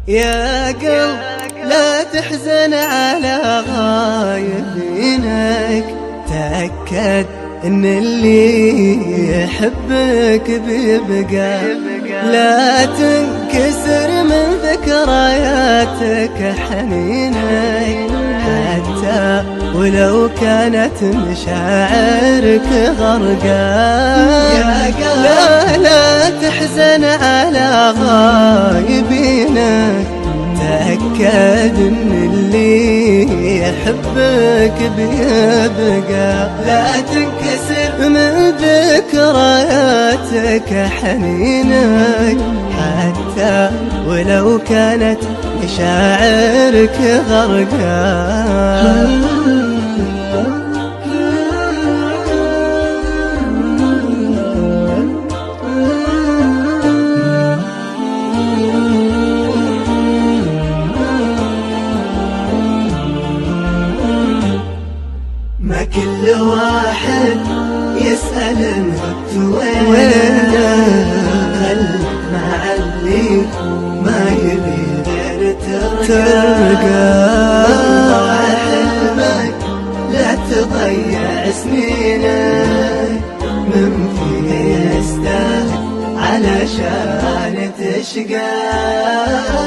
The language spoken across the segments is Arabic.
يا قلب لا تحزن على غايبينك، تأكد ان اللي يحبك بيبقى. لا تنكسر من ذكرياتك حنينك، حتى ولو كانت مشاعرك غرقان. لا تحزن على غايبينك، تأكد ان اللي يحبك بيبقى. لا تنكسر من ذكرياتك حنينك، حتى ولو كانت مشاعرك غرقان. ما كل واحد يسأل انت وين، خل مع اللي ما يبي غير ترقى. ضاع حلمك لا تضيع سنينك، من فيه يستاهل علشان تشقى.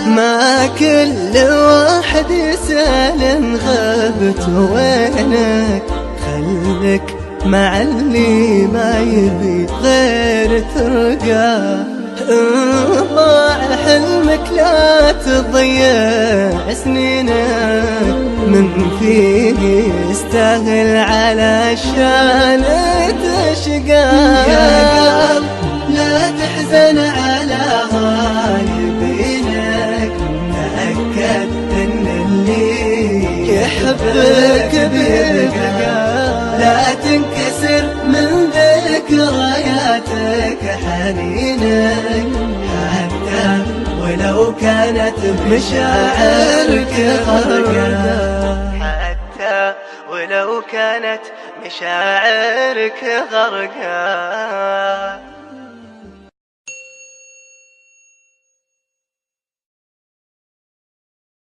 ما كل واحد يسأل ان غبت وينك، خلك مع اللي ما يبي غير ترقى. ضاع حلمك لا تضيع سنينك، من فيه يستاهل علشان تشقى. يا قلب لا تحزن على غايبينك، تأكد ان اللي يحبك بيبقى. لا تنكسر من ذكرياتك حنينك، حتى ولو كانت مشاعرك غرقان. حتى ولو كانت مشاعرك غرقان.